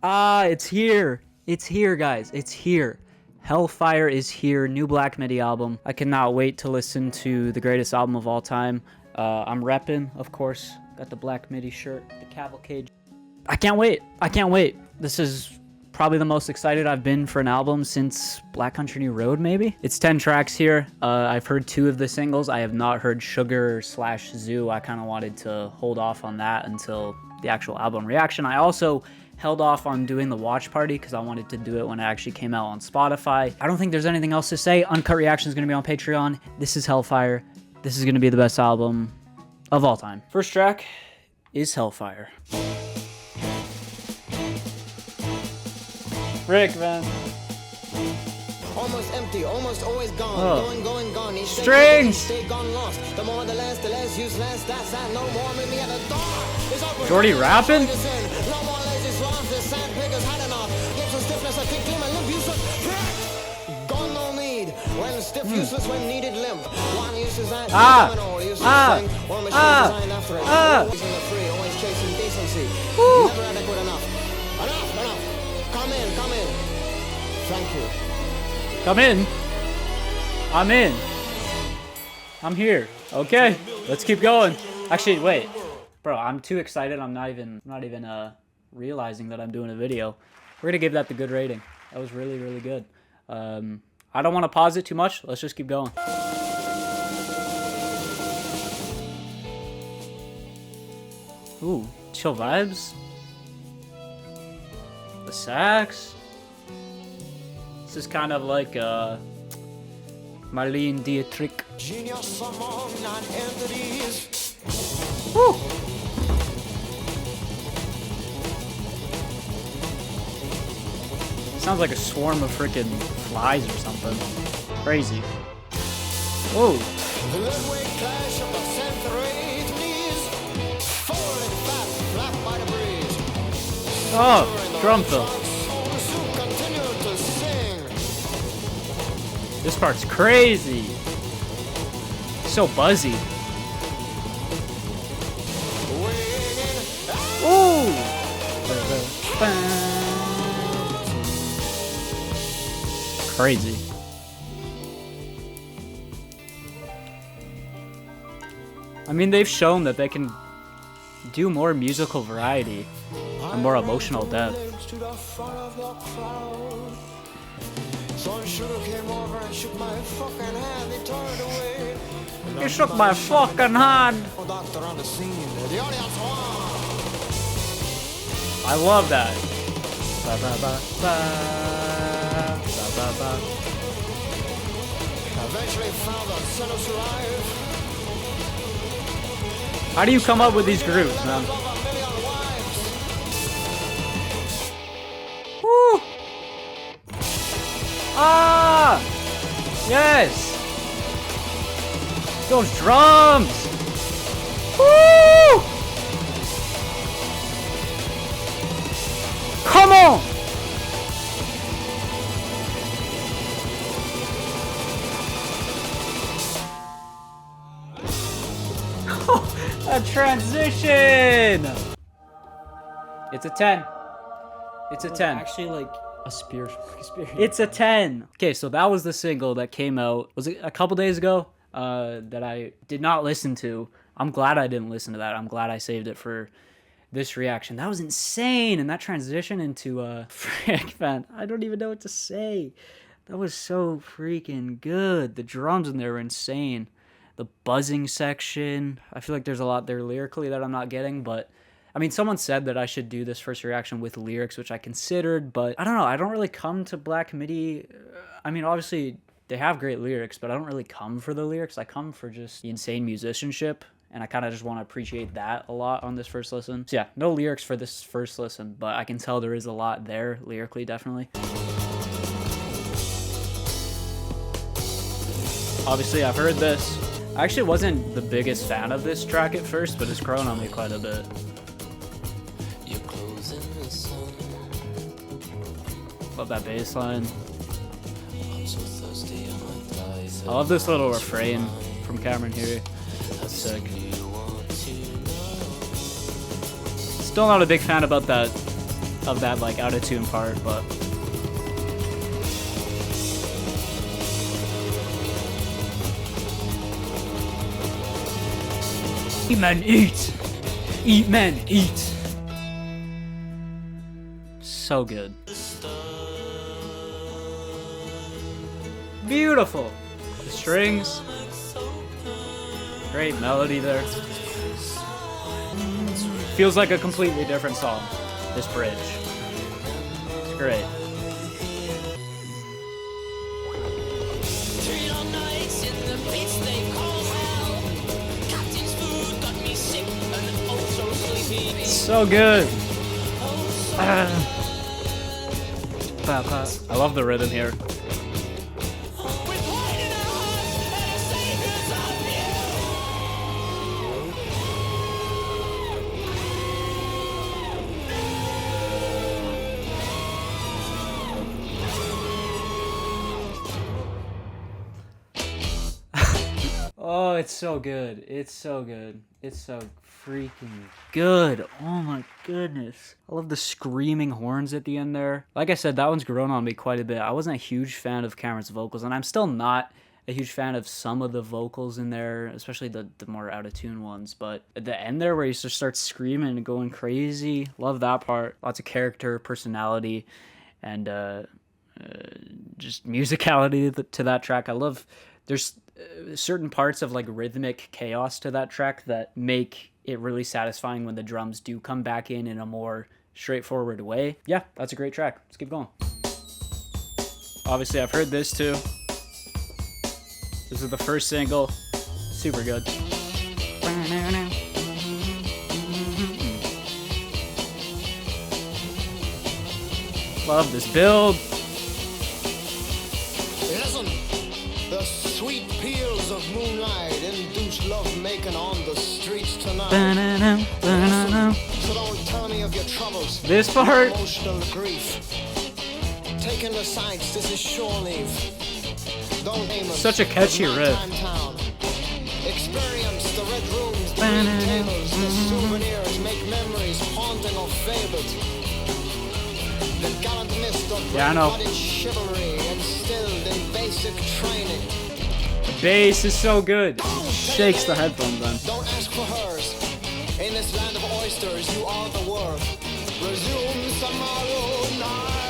Ah, it's here. It's here, guys. It's here. Hellfire is here. New Black Midi album. I cannot wait to listen to the greatest album of all time. I'm repping, of course. Got the Black Midi shirt, the cavalcade. I can't wait. I can't wait. This is probably the most excited I've been for an album since Black Country New Road, maybe? It's 10 tracks here. I've heard 2 of the singles. I have not heard Sugar/Zoo. I kind of wanted to hold off on that until the actual album reaction. I also held off on doing the watch party because I wanted to do it when it actually came out on Spotify. I don't think there's anything else to say. Uncut reaction is going to be on Patreon. This is Hellfire. This is going to be the best album of all time. First track is Hellfire. Rick, man. Almost empty, almost always gone. Going, gone. Strings! Stay gone lost. The more the less useless. That's that. No more. Meet me at the door. Jordy rapping? No more lazy swamps. The sand pickers had enough. Get some stiffness. I think clean my limp useless. Gone no need. When stiff useless, when needed limp. One useless eye. Useless thing. One machine designed after it. Always in the free. Always chasing decency. Never adequate enough. Enough. Come in. Thank you. Come in. I'm in. I'm here. Okay, let's keep going. Actually, wait. Bro, I'm too excited. I'm not even realizing that I'm doing a video. We're gonna give that the good rating. That was really, really good. I don't want to pause it too much. Let's just keep going. Ooh, chill vibes. The sax. This is kind of like Marlene Dietrich. Genius among non-entities. Woo! Sounds like a swarm of freaking flies or something. Crazy. Whoa. The midway clash of the century knees. Forward and fast, flat by the breeze. Oh, drum fill. Continue to sing. This part's crazy. So buzzy. Ooh. Crazy. I mean, they've shown that they can do more musical variety and more emotional depth. He shook my fucking hand. I love that. Ba, ba, ba, ba, ba, ba, ba. Eventually found the sinners alive. How do you come up with these grooves, man? Woo! Ah! Yes! Those drums! Woo! Come on! A transition! It's a 10. It's a 10. Actually, like a spiritual experience. It's a 10. Okay, so that was the single that came out, was it a couple days ago, that I did not listen to. I'm glad I didn't listen to that. I'm glad I saved it for this reaction. That was insane. And that transition into frick, man, I don't even know what to say. That was so freaking good. The drums in there were insane. The buzzing section. I feel like there's a lot there lyrically that I'm not getting, but I mean, someone said that I should do this first reaction with lyrics, which I considered, but I don't know. I don't really come to Black Midi. I mean, obviously they have great lyrics, but I don't really come for the lyrics. I come for just the insane musicianship, and I kind of just want to appreciate that a lot on this first listen. So yeah, no lyrics for this first listen, but I can tell there is a lot there lyrically, definitely. Obviously, I've heard this. I actually wasn't the biggest fan of this track at first, but it's grown on me quite a bit. Love that bass line. I love this little refrain from Cameron here. That's sick. Still not a big fan about that of that like out of tune part, but eat man eat. Eat man eat. So good. Beautiful. The strings. Great melody there. Feels like a completely different song, this bridge. It's great. So good. I love the rhythm here. Oh, it's so good. It's so good. It's so freaking good. Oh my goodness. I love the screaming horns at the end there. Like I said, that one's grown on me quite a bit. I wasn't a huge fan of Cameron's vocals, and I'm still not a huge fan of some of the vocals in there, especially the more out-of-tune ones. But at the end there where he just starts screaming and going crazy, love that part. Lots of character, personality, and just musicality to that track. I love, there's certain parts of like rhythmic chaos to that track that make it really satisfying when the drums do come back in a more straightforward way. Yeah, that's a great track. Let's keep going. Obviously, I've heard this too. This is the first single. Super good. Love this build. Listen, the sweet peals of moonlight induce love-making on the streets tonight. So don't tell me of your troubles. This part. Emotional grief. Taking the sights, this is shore leave. Don't aim us. Such a catchy riff. Experience the red rooms, the green tables, the souvenirs, make memories haunting or fabled. The gallant mist of red-blooded chivalry instilled in basic training. The bass is so good. Shakes the headphones then. Don't ask for hers. In this land of oysters, you are the worth. Resume tomorrow night.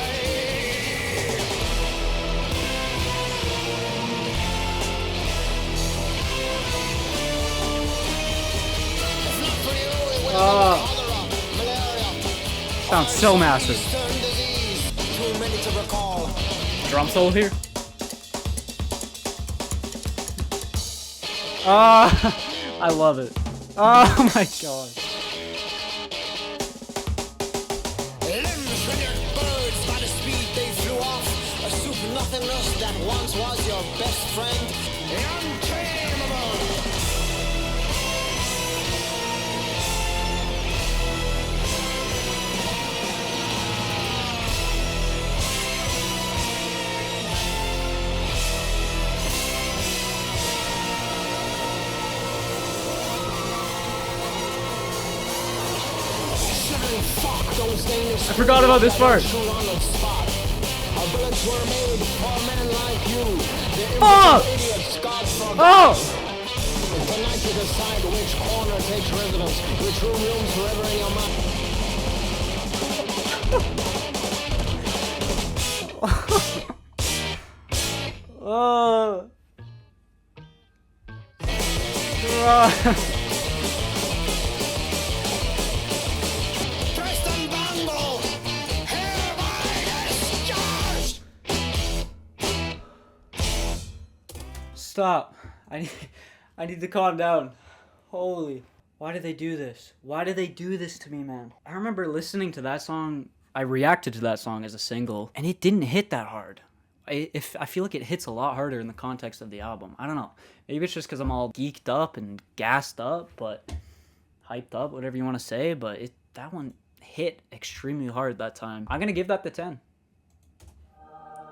If not for you, it would have been cholera, malaria. Sounds so massive. Disease, too many to recall. Drum solo here. Oh, I love it. Oh my god. Limbs rendered birds by the speed they flew off. A soup nothingness that once was your best friend. Untamable. I forgot about this part. Oh! Oh! Tonight you decide which corner takes residence, which room looms forever in your mind. Oh. Stop. I need to calm down. Holy. Why did they do this? Why did they do this to me, man? I remember listening to that song. I reacted to that song as a single, and it didn't hit that hard. I feel like it hits a lot harder in the context of the album. I don't know. Maybe it's just because I'm all geeked up and gassed up, but hyped up, whatever you want to say. But that one hit extremely hard that time. I'm going to give that the 10.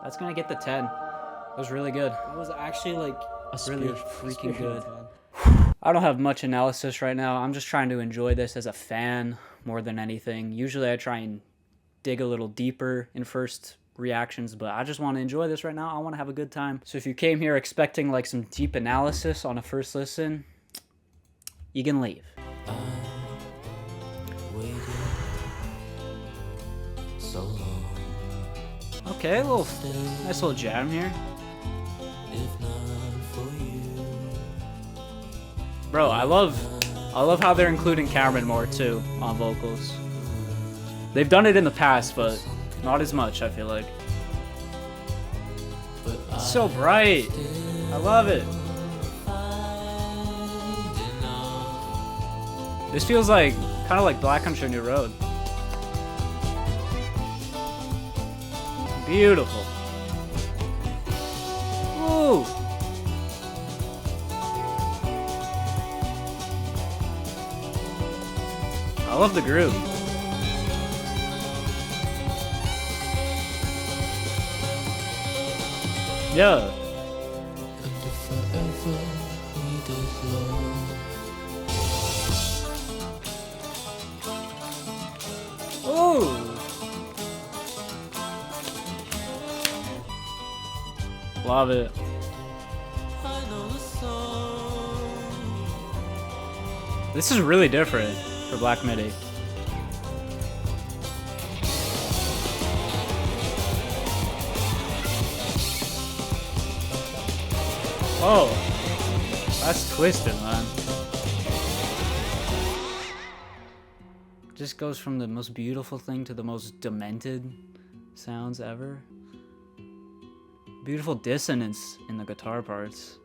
That's going to get the 10. It was really good. It was actually like a Really freaking good. man. I don't have much analysis right now. I'm just trying to enjoy this as a fan more than anything. Usually I try and dig a little deeper in first reactions, but I just want to enjoy this right now. I want to have a good time. So if you came here expecting like some deep analysis on a first listen, you can leave. Okay, nice little jam here. Bro, I love how they're including Cameron more too on vocals. They've done it in the past, but not as much, I feel like. It's so bright. I love it. This feels like kind of like Black Country New Road. Beautiful. Woo! I love the groove. Yeah. Ooh. Love it. This is really different for Black Midi. Oh, that's twisted, man. Just goes from the most beautiful thing to the most demented sounds ever. Beautiful dissonance in the guitar parts.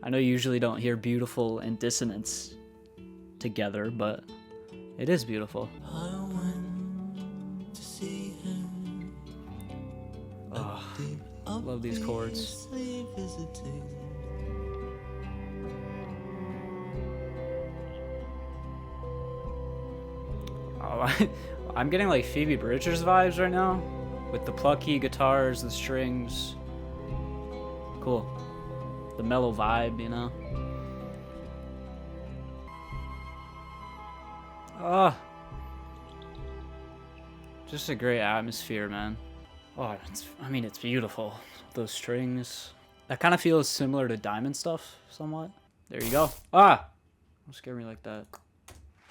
I know you usually don't hear beautiful and dissonance together, but it is beautiful. I went to see him. Oh, love these chords. Oh, I'm getting like Phoebe Bridgers vibes right now. With the plucky guitars, the strings. Cool. The mellow vibe, you know? Ah. Just a great atmosphere, man. Oh, it's beautiful. Those strings. That kind of feels similar to Diamond stuff, somewhat. There you go. Ah! Don't scare me like that.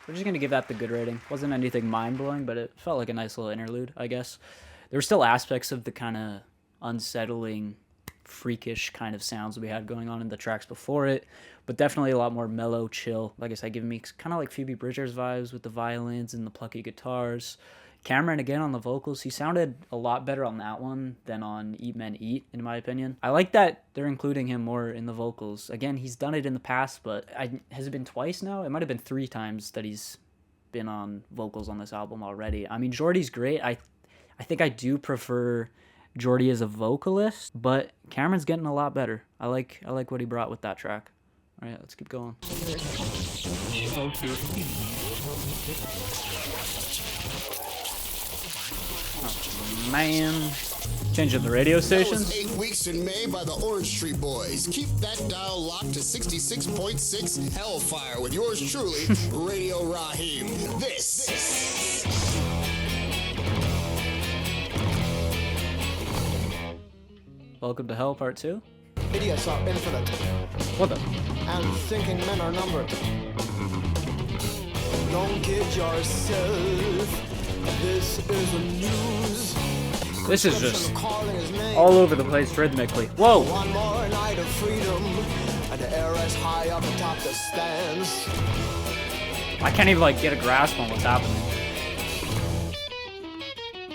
We're just gonna give that the good rating. Wasn't anything mind-blowing, but it felt like a nice little interlude, I guess. There were still aspects of the kind of unsettling, freakish kind of sounds we had going on in the tracks before it, but definitely a lot more mellow, chill. Like I said, giving me kind of like Phoebe Bridgers vibes with the violins and the plucky guitars. Cameron, again, on the vocals, he sounded a lot better on that one than on Eat Men Eat, in my opinion. I like that they're including him more in the vocals. Again, he's done it in the past, but has it been twice now? It might have been 3 times that he's been on vocals on this album already. I mean, Jordy's great. I think I do prefer Jordy as a vocalist, but Cameron's getting a lot better. I like what he brought with that track. All right, let's keep going. Oh, man. Changing the radio stations. That was 8 weeks in May by the Orange Street Boys. Keep that dial locked to 66.6 Hellfire with yours truly, Radio Raheem. This. Welcome to Hell Part 2. Idiots are infinite, What the? and thinking men are numbered. Don't kid yourself. This is the news. This is just Calling his name. all over the place rhythmically. Whoa! One more night of freedom, and the air is high up atop the stands. I can't even like get a grasp on what's happening.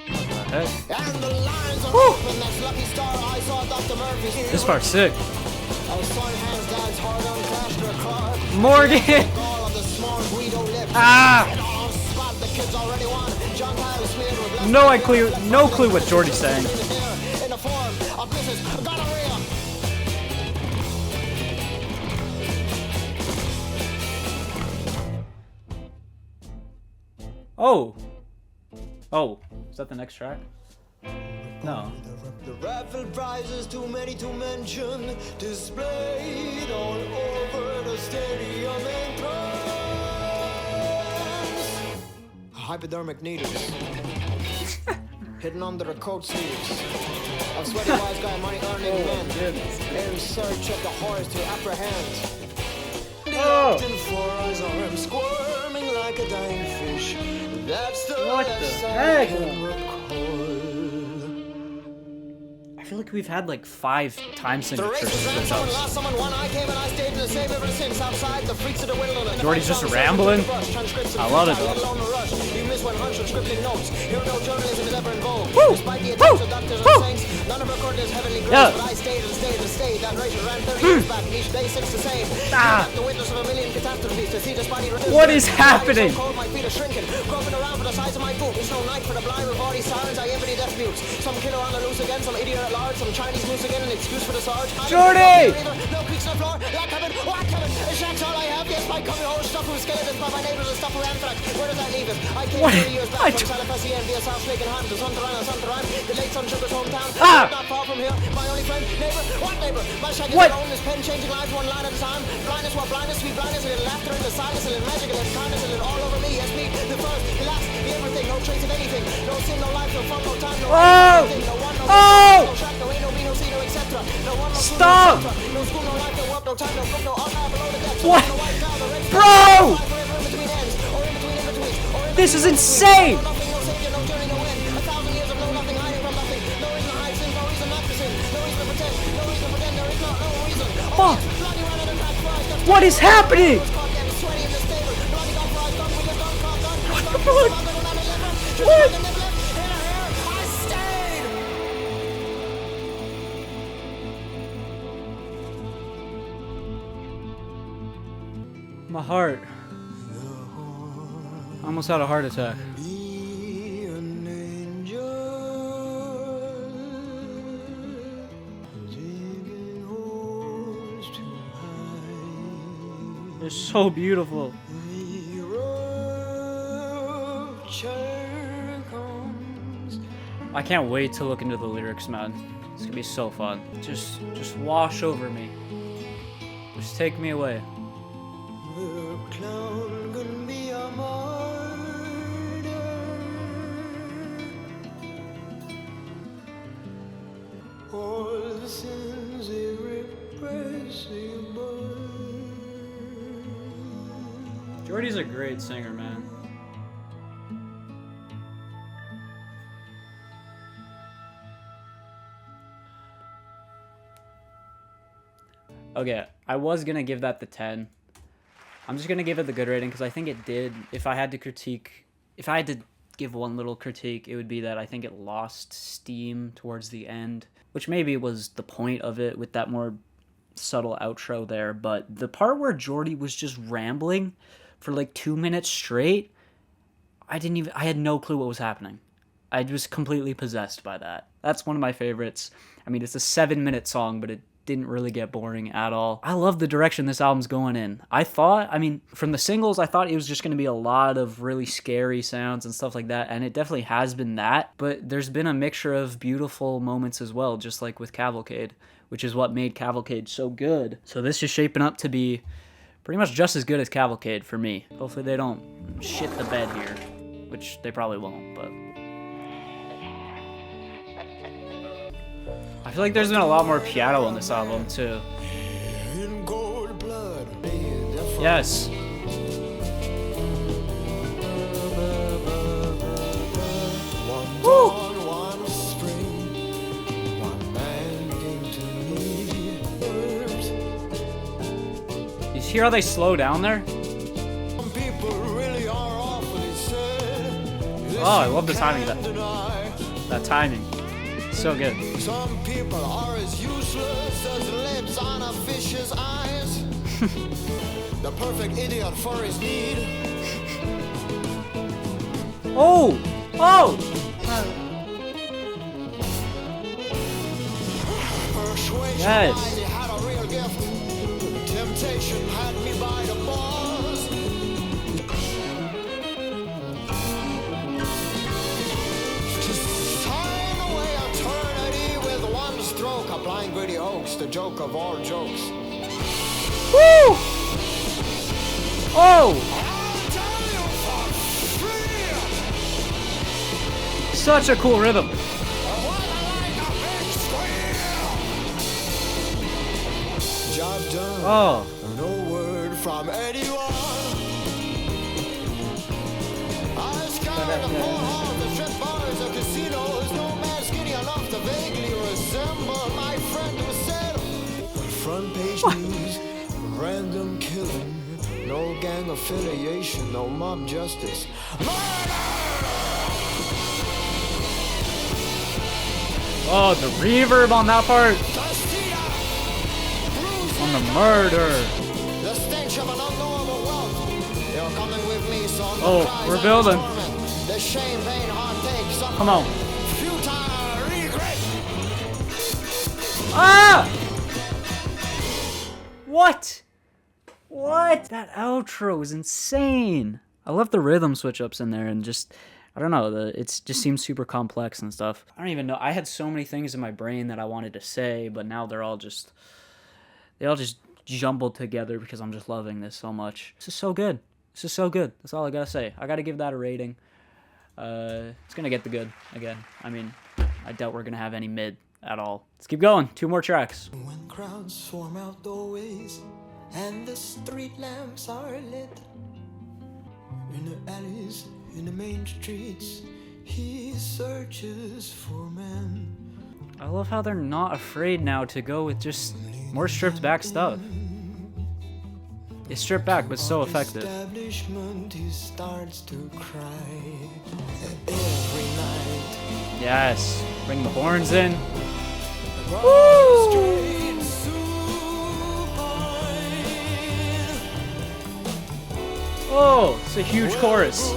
What the heck? And the lines are open. That's Lucky Star. I saw Dr. Murphy's. This part's sick. Our son hands dad's hard on cash to a car. Morgan! All of the small Guido lips. Ah! And on spot, the kids already won. John Tyler smeared with No clue what Jordy's saying. in the form of Mrs. Gonorrhea. Oh, is that the next track? No. The raffle prizes, too many to mention, displayed all over the stadium entrance. hypodermic needles. Hidden under the coat sleeves of sweaty wise guy money earning men in search of the horrors to apprehend. The acting for his arm squirming like a dying fish. That's the What last the I heck? can recall. I feel like we've had like 5 time The signatures. race was ran, someone lost, someone won. I came and I stayed in the same ever since. Outside the freaks of the wilderness. Jordy's just rambling. I love it though. You miss 100 scripted notes. Here no journalism is ever involved. Woo! Despite the Woo! attempts of doctors Woo! and saints, none of recorded as heavenly grace. Yeah. But I stayed and stayed and stayed. That race ran 30 years back. Each day since the same. Ah. The witness of a million catastrophes to see this body. What is happening? So cold, my feet are shrinking. Groping around for the size of my boot. It's no night for the blind with all these sirens. I envy death mutes. Some killer on the loose again. Some idiot at large. Some Chinese moose again. An excuse for the sarge. Jordy! No creaks on the floor. Like heaven. What heaven? A shack's all I have. Yes, my coming home stuff with skeletons. By my neighbors and stuff with anthrax. Where does that leave us? I came What? 30 years I back d- from Salafassi and via South Snake and Ham to Suntarine. The late Sun Sugar's hometown. Ah! Not far from here. My only friend. Neighbor. What neighbor? My shack is What? alone. This pen changing lives one line at a time. Blindness, what blindness, sweet blindness, a little laughter, a little silence, a little magic, a little kindness, a little all over me. Yes, me, the first, the last, the everything, no trace of anything. No sin, no life, no fun, no time, no anything. No one, no no track, no ain't, no me, no see, no etc. No one, no Stop! no no school, no life, no work, no time, no book, no archive, below the depths. What? No white cloud, no red Bro! cloud, forever in between ends, or in between in-betweens, or in This is between insane! nothing, no savior, no journey, no end. 1,000 years of no nothing, hiding from nothing. No reason to hide sin, no reason not to sin. No reason to pretend, no reason to pretend, there is no reason. Fuck! Bloody ran out of crack fries, got What is happening? caught getting sweaty in the stable. Bloody got fries, done with your gun, caught done. What the fuck? What? I stayed. My heart. I almost had a heart attack. Be an angel, digging holes to hide. It's so beautiful. The rapture comes. I can't wait to look into the lyrics, man. It's gonna be so fun. Just wash over me. Just take me away. The clown can be a martyr. All the sins irrepressible. Jordy's a great singer, man. Okay, I was gonna give that the 10. I'm just gonna give it the good rating because I think it did. If I had to give one little critique, it would be that I think it lost steam towards the end, which maybe was the point of it with that more subtle outro there. But the part where Jordy was just rambling for like 2 minutes straight, I had no clue what was happening. I was completely possessed by that. That's one of my favorites. I mean, it's a 7-minute song, but it didn't really get boring at all. I love the direction this album's going in. From the singles, I thought it was just going to be a lot of really scary sounds and stuff like that, and it definitely has been that, but there's been a mixture of beautiful moments as well, just like with Cavalcade, which is what made Cavalcade so good. So this is shaping up to be pretty much just as good as Cavalcade for me. Hopefully they don't shit the bed here, which they probably won't, but I feel like there's been a lot more piano on this album too. In cold blood. Yes. One dawn, one spring, one man came to me. You hear how they slow down there? Some people really are awfully sad. This Oh, I love the you timing of can't that. deny. That timing. So good. Some people are as useless as lips on a fish's eyes. The perfect idiot for his need. Oh! Oh! Persuasion Yes. mighty had a real gift. Temptation had me by the balls. To sign away eternity with one stroke. A blind greedy hoax, the joke of all jokes. Woo! Oh! I'll tell you for free. such a cool rhythm. Job done. Oh. No word from anyone. I scoured the poor halls, the strip bars, the casinos. No man skinny enough to vaguely resemble my friend who said, front page news, random killing. No gang affiliation, no mob justice. Oh, the reverb on that part. On the murder. The stench of an unknowable wealth. You're coming with me, son. Oh, we're building. The shame, pain, heartache, suffering. Come on. Futile regret. Ah! What? What? That outro is insane. I love the rhythm switch ups in there and just, I don't know, it just seems super complex and stuff. I don't even know. I had so many things in my brain that I wanted to say, but now they all just jumbled together because I'm just loving this so much. This is so good. This is so good. That's all I gotta say. I gotta give that a rating. It's gonna get the good again. I mean, I doubt we're gonna have any mid at all. Let's keep going. 2 more tracks. When crowds swarm out doorways and the street lamps are lit, in the alleys, in the main streets, he searches for men. I love how they're not afraid now to go with just more stripped back stuff. It's stripped back, but so effective. Establishment, he starts to cry every night. Yes. Bring the horns in. Straight supine. Oh, it's a huge chorus.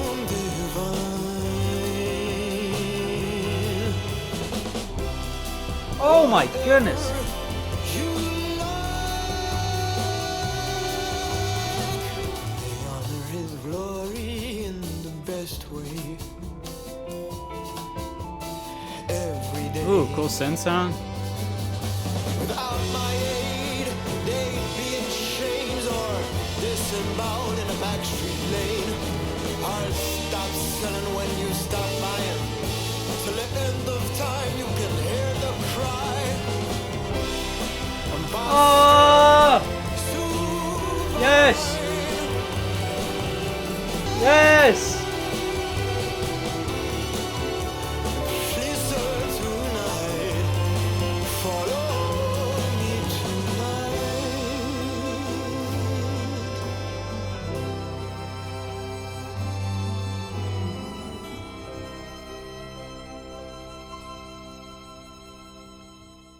Oh my goodness. Honor his glory in the best way. Every day. Ooh, cool synth sound. Without my aid, they'd be in chains or disemboweled in a backstreet lane. I'll stop selling when you stop buying. Till the end of time, you can hear the cry. Oh! Yes! Yes! Listen tonight. Follow me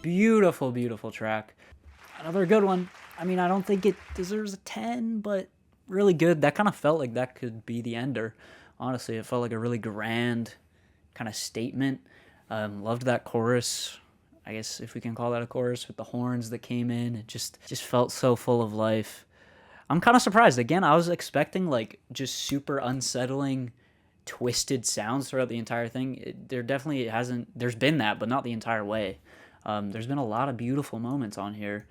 Beautiful, beautiful track. Another good one. I mean, I don't think it deserves a 10, but really good. That kind of felt like that could be the ender. Honestly, it felt like a really grand kind of statement. Loved that chorus. I guess if we can call that a chorus with the horns that came in. It just felt so full of life. I'm kind of surprised. Again, I was expecting like just super unsettling, twisted sounds throughout the entire thing. There definitely hasn't. There's been that, but not the entire way. There's been a lot of beautiful moments on here.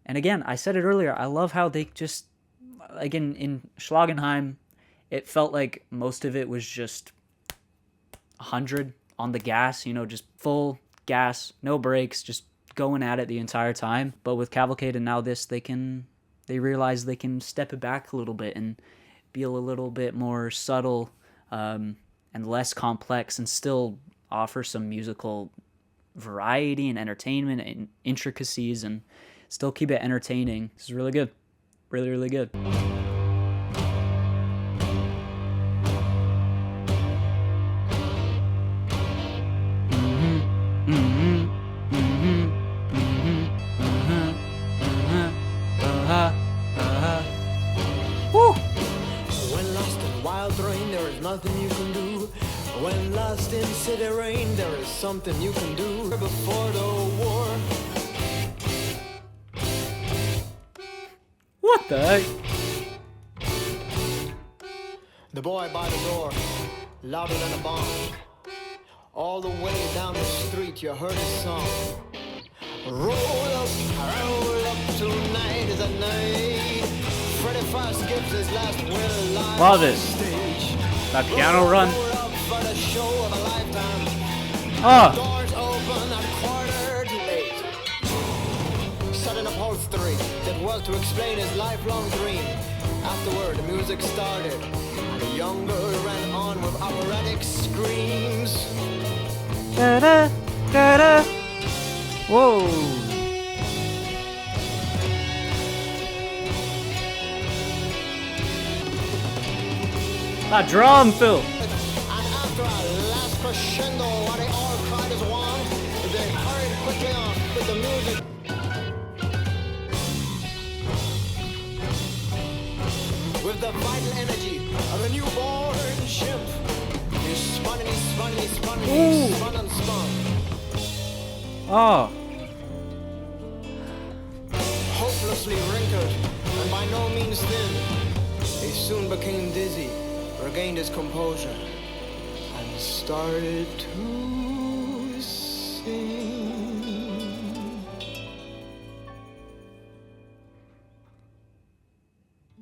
And again, I said it earlier, I love how they just, like in Schlagenheim, it felt like most of it was just 100 on the gas, you know, just full gas, no brakes, just going at it the entire time. But with Cavalcade and now this, they realize they can step it back a little bit and be a little bit more subtle and less complex and still offer some musical variety and entertainment and intricacies and still keep it entertaining. This is really good. Really, really good. Woo! When lost in wild rain, there is nothing you can do. When lost in city rain, there is something you can do. Before the war, What the heck? The boy by the door, louder than a bomb. All the way down the street, you heard his song. Roll up, tonight is a night. Freddie Fast gives his last will live Love on it. stage. That piano run. Roll up for the show of a life time. Oh, Doors open at 7:45. Sudden upholstery that was to explain his lifelong dream. Afterward, the music started, and the young girl ran on with operatic screams. da-da, da-da. Whoa. That drum, Phil. And after our last crescendo, while they all cried as one, they hurried quickly on with the music. With the vital energy of a newborn chimp. He spun and he spun and he spun and he spun and spun. Oh. Hopelessly wrinkled and by no means thin, he soon became dizzy, regained his composure, and started to sing.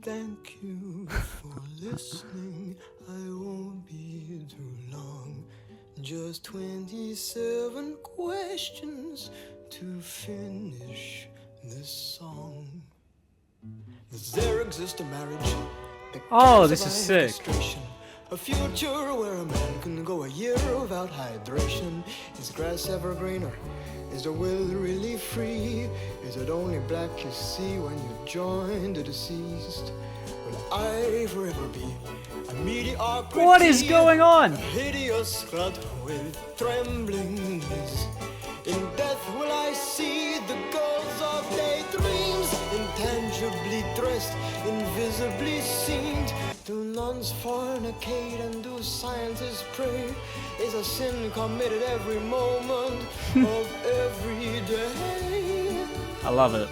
Thank you for listening. I won't be too long. Just 27 questions to finish this song. Does there exist a marriage? Oh, this is sick. A future where a man can go a year without hydration. Is grass ever greener? Is the will really free? Is it only black you see when you join the deceased? Will I forever be a mediocrity? What is going on? A hideous clot with trembling knees. In death will I see the girls of daydreams, intangibly dressed, invisibly seen. Do nuns fornicate and do scientists pray? Is a sin committed every moment of every day? I love it.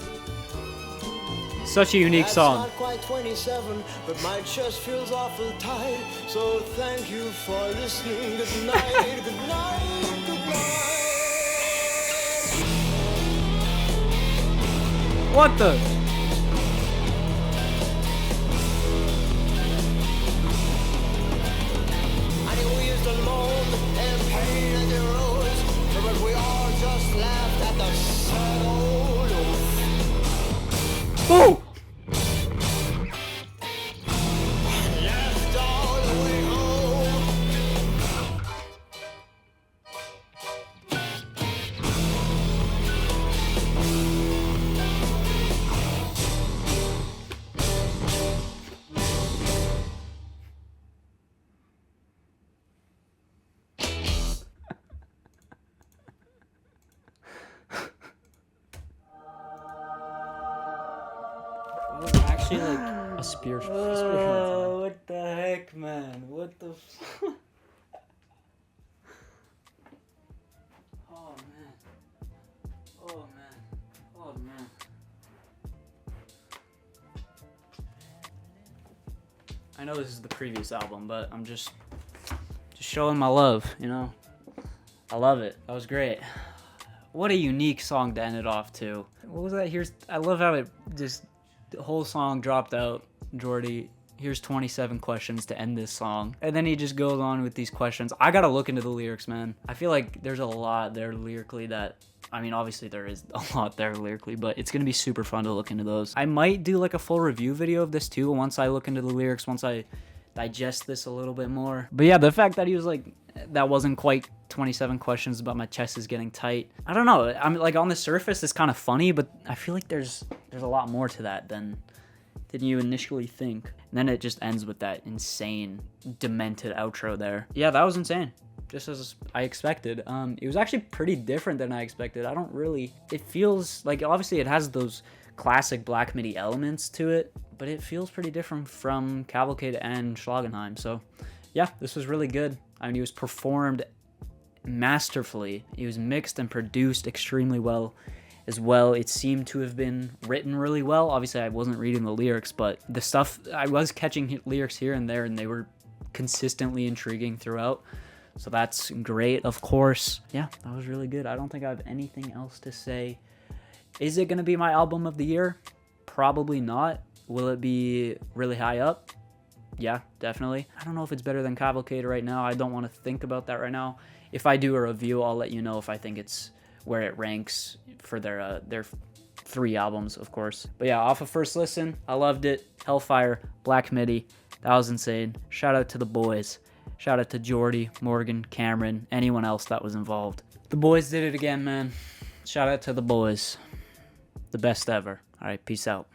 Such a unique song. That's not quite 27, but my chest feels awful tight. So thank you for listening. Good night, good night, good night. What the? And he wheezed and moaned in pain as he rose, but we all just laughed at the sad old oaf. Ooh! Laughed all the way home. Actually, like a spiritual experience. Oh, what the heck, man? What the Oh, man. Oh, man. Oh, man. I know this is the previous album, but I'm just showing my love, you know? I love it. That was great. What a unique song to end it off to. What was that? I love how it just, the whole song dropped out. Jordy, here's 27 questions to end this song. And then he just goes on with these questions. I gotta look into the lyrics, man. I feel like there's a lot there lyrically that, I mean, obviously there is a lot there lyrically, but it's gonna be super fun to look into those. I might do like a full review video of this too, once I look into the lyrics, once I digest this a little bit more. But yeah, the fact that he was like, that wasn't quite 27 questions, but my chest is getting tight. I don't know. I'm like, on the surface, it's kind of funny, but I feel like there's a lot more to that than you initially think. And then it just ends with that insane, demented outro there. Yeah, that was insane. Just as I expected. It was actually pretty different than I expected. It feels like, obviously it has those classic Black MIDI elements to it, but it feels pretty different from Cavalcade and Schlagenheim. So yeah, this was really good. I mean, it was performed masterfully. It was mixed and produced extremely well as well. It seemed to have been written really well. Obviously, I wasn't reading the lyrics, but the stuff, I was catching lyrics here and there, and they were consistently intriguing throughout. So that's great, of course. Yeah, that was really good. I don't think I have anything else to say. Is it going to be my album of the year? Probably not. Will it be really high up? Yeah, definitely. I don't know if it's better than Cavalcade right now. I don't want to think about that right now. if I do a review, I'll let you know if I think it's where it ranks for their 3 albums, of course. But yeah, off of first listen, I loved it. Hellfire, Black Midi, that was insane. Shout out to the boys. Shout out to Jordy, Morgan, Cameron, anyone else that was involved. The boys did it again, man. Shout out to the boys. The best ever. All right, peace out.